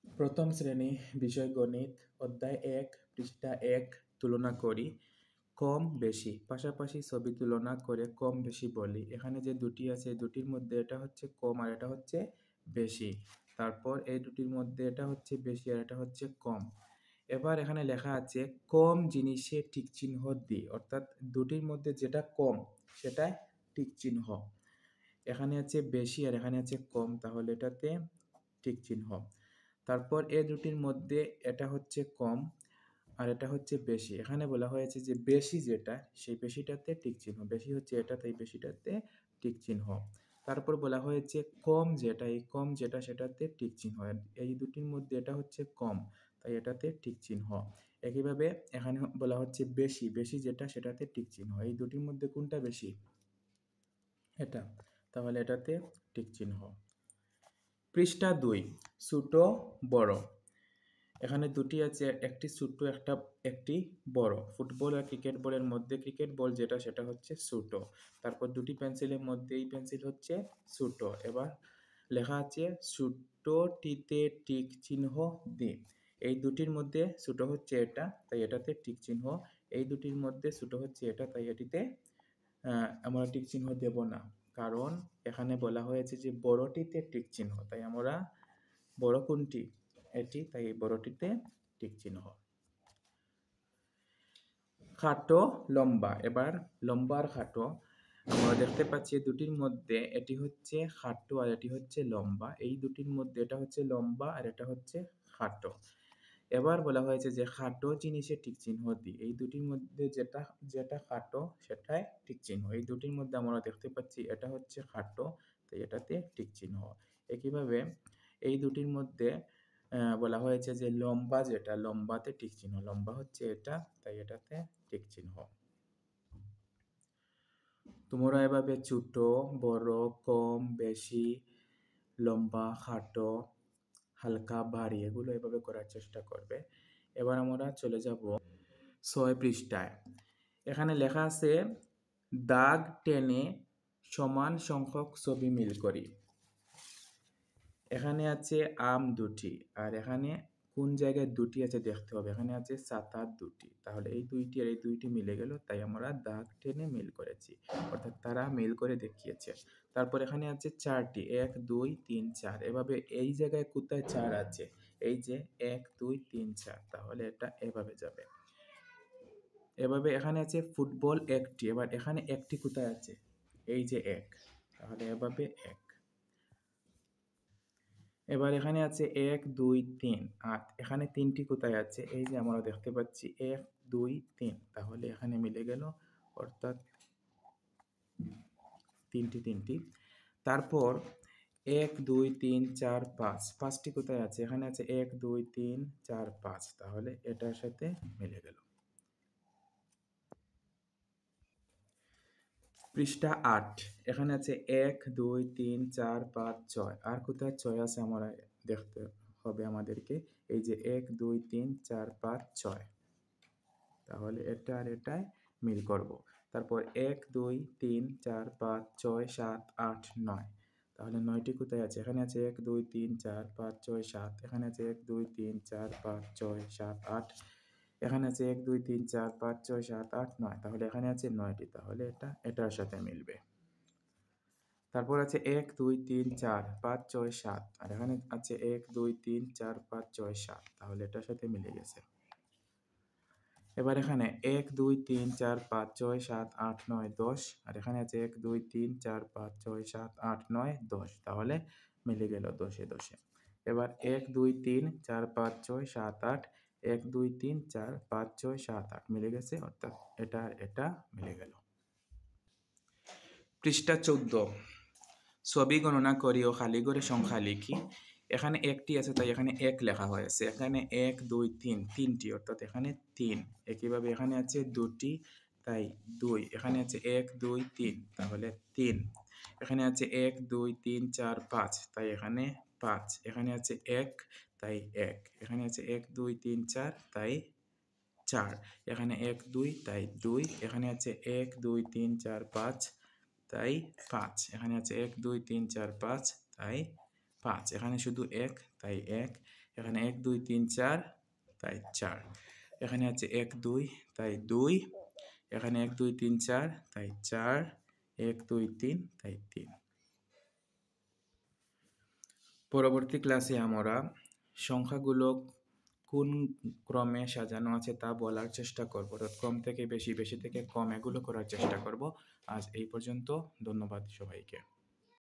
প্রথম শ্রেণী বিষয় গণিত অধ্যায় ১ পৃষ্ঠা ১ তুলনা করি। কম বেশি পাশাপাশি ছবি তুলনা করে কম বেশি বলি। এখানে যে দুটি আছে এই দুটির মধ্যে এটা হচ্ছে কম আর এটা হচ্ছে বেশি। তারপর এই দুটির মধ্যে এটা হচ্ছে বেশি আর এটা হচ্ছে কম। এবার এখানে লেখা আছে কম জিনিসে টিক চিহ্ন দিই, অর্থাৎ দুটির মধ্যে যেটা কম সেটাই টিক চিহ্ন। এখানে আছে বেশি আর এখানে আছে কম, তাহলে এটাতে টিক চিহ্ন। তারপর এই দুটির মধ্যে এটা হচ্ছে কম আর এটা হচ্ছে বেশি। এখানে বলা হয়েছে যে বেশি যেটা সেই বেশিটাতে টিক চিহ্ন, বেশি হচ্ছে এটা তাই বেশিটাতে টিক চিহ্ন। তারপর বলা হয়েছে কম যেটা, এই কম যেটা সেটাতে টিক চিহ্ন। এই দুটির মধ্যে এটা হচ্ছে কম তাই এটাতে টিক চিহ্ন। একইভাবে এখানে বলা হচ্ছে বেশি, বেশি যেটা সেটাতে টিক চিহ্ন। এই দুটির মধ্যে কোনটা বেশি? এটা, তাহলে এটাতে টিক চিহ্ন। পৃষ্ঠা ২ ছোট বড়। এখানে দুটি আছে, একটি ছোট একটি বড়। ফুটবল আর ক্রিকেট বলের মধ্যে ক্রিকেট বল যেটা সেটা হচ্ছে ছোট। তারপর দুটি পেন্সিলের মধ্যে এই পেন্সিল হচ্ছে ছোট। এবার লেখা আছে ছোটটিতে টিক চিহ্ন দিন। এই দুটির মধ্যে ছোট হচ্ছে এটা তাই এটাতে টিক চিহ্ন। এই দুটির মধ্যে ছোট হচ্ছে এটা তাই এটিতে আমরা টিক চিহ্ন দেব না, কারণ এখানে বলা হয়েছে যে বড়টিতে টিক চিহ্ন, তাই আমরা বড় কোনটি? এটি, তাই বড়টিতে টিক চিহ্ন। খাটো লম্বা। এবার লম্বা আর খাটো আমরা দেখতে পাচ্ছি দুটির মধ্যে এটি হচ্ছে খাটো আর এটি হচ্ছে লম্বা। এই দুটির মধ্যে এটা হচ্ছে লম্বা আর এটা হচ্ছে খাটো। এবার বলা হয়েছে যে খাটো জিনিসে টিক চিহ্ন দিই। এই দুটির মধ্যে যেটা যেটা খাটো সেটাই টিক চিহ্ন। এই দুটির মধ্যে আমরা দেখতে পাচ্ছি এটা হচ্ছে খাটো তাই এটাতে টিক চিহ্ন। একইভাবে এই দুটির মধ্যে বলা হয়েছে যে লম্বা যেটা, লম্বাতে টিক চিহ্ন। লম্বা হচ্ছে এটা তাই এটাতে টিক চিহ্ন। তোমরা এভাবে ছোট বড় কম বেশি লম্বা খাটো হালকা ভারী এগুলো এভাবে করার চেষ্টা করবে। এবার আমরা চলে যাব ৬ পৃষ্ঠায়। এখানে লেখা আছে দাগ টেনে সমান সংখ্যক ছবি মিল করি। এখানে আছে আম দুটি আর এখানে কোন জায়গায় দুটি আছে দেখতে হবে। এখানে আছে ছাতা দুটি, তাহলে এই দুইটি আর এই দুইটি মিলে গেল তাই আমরা দাগ টেনে মিল করেছি, অর্থাৎ তারা মিল করে দেখিয়েছে। তারপর এখানে আছে চারটি, ১ ২ ৩ ৪। এভাবে এই জায়গায় কোথায় ৪ আছে? এই যে ১ ২ ৩ ৪, তাহলে এটা এভাবে যাবে। এভাবে এখানে আছে ফুটবল একটি, এবার এখানে একটি কোথায় আছে? এই যে ১, তাহলে এভাবে ১। এবার এখানে আছে ১ ২ ৩ আর এখানে ৩টি কোথায় আছে? এই যে আমরা দেখতে পাচ্ছি ১ ২ ৩, তাহলে এখানে মিলে গেল, অর্থাৎ ৩টি। তারপর ১ ২ ৩ ৪ ৫, ৫টি কোথায় আছে? এখানে আছে ১ ২ ৩ ৪ ৫, তাহলে এটার সাথে মিলে গেল। পৃষ্ঠা ৮, এখানে আছে ১ ২ ৩ ৪ ৫ ৬, আর কোথায় ৬ আছে আমরা দেখতে হবে আমাদেরকে। এই যে ১ ২ ৩ ৪ ৫ ৬, তাহলে এটা আর এটায় মিল করব। তারপর ১ ২ ৩ ৪ ৫ ৬ ৭ ৮ ৯, তাহলে ৯টি কোথায় আছে? এখানে আছে ১ ২ ৩ ৪ ৫ ৬ ৭, এখানে আছে ১ ২ ৩ ৪ ৫ ৬ ৭ ৮, এখানে আছে ১ ২ ৩ ৪ ৫ ৬ ৭ ৮ ৯, তাহলে এখানে আছে ৯টি, তাহলে এটা এটার সাথে মিলবে। তারপর আছে ১ ২ ৩ ৪ ৫ ৬ ৭, আর এখানে আছে ১ ২ ৩ ৪ ৫ ৬ ৭, তাহলে এটার সাথে মিলে গেছে। এবার এখানে ১ ২ ৩ ৪ ৫ ৬ ৭ ৮ ৯ ১০, আর এখানে আছে ১ ২ ৩ ৪ ৫ ৬ ৭ ৮ ৯ ১০, তাহলে মিলে গেল ১০এ ১০এ। এবার ১ ২ ৩ ৪ ৫ ৬ ৭ ৮, ১ ২ ৩ ৪ ৫ ৬ ৭ ৮ মিলে গেছে, অর্থাৎ এটা আর এটা মিলে গেল। পৃষ্ঠা ১৪, ছবি গণনা করি ও খালি ঘরে সংখ্যা লিখি। এখানে একটি আছে তাই এখানে ১ লেখা হয়েছে। এখানে ১ ২ ৩, ৩টি, অর্থাৎ এখানে ৩। একইভাবে এখানে আছে ২টি তাই ২, এখানে আছে ১ ২ ৩, তাহলে ৩। এখানে আছে ১ ২ ৩ ৪ ৫, তাই এখানে ৫। এখানে আছে ১ তাই ১, এখানে আছে ১ ২ ৩ ৪ তাই ৪, এখানে ১ ২ তাই ২, এখানে আছে ১ ২ ৩ ৪ ৫ তাই ৫, এখানে আছে ১ ২ ৩ ৪ ৫ তাই 5, এখানে শুধু 1 তাই 1, এখানে 1 2 3 4 তাই 4, এখানে আছে 1 2 তাই 2, এখানে 1 2 3 4 তাই 4, 1 2 3 তাই 3। পরবর্তী ক্লাসে আমরা সংখ্যাগুলো কোন ক্রমে সাজানো আছে তা বলার চেষ্টা করব, অর্থাৎ কম থেকে বেশি, বেশি থেকে কম এগুলো করার চেষ্টা করব। আজ এই পর্যন্ত। ধন্যবাদ সবাইকে।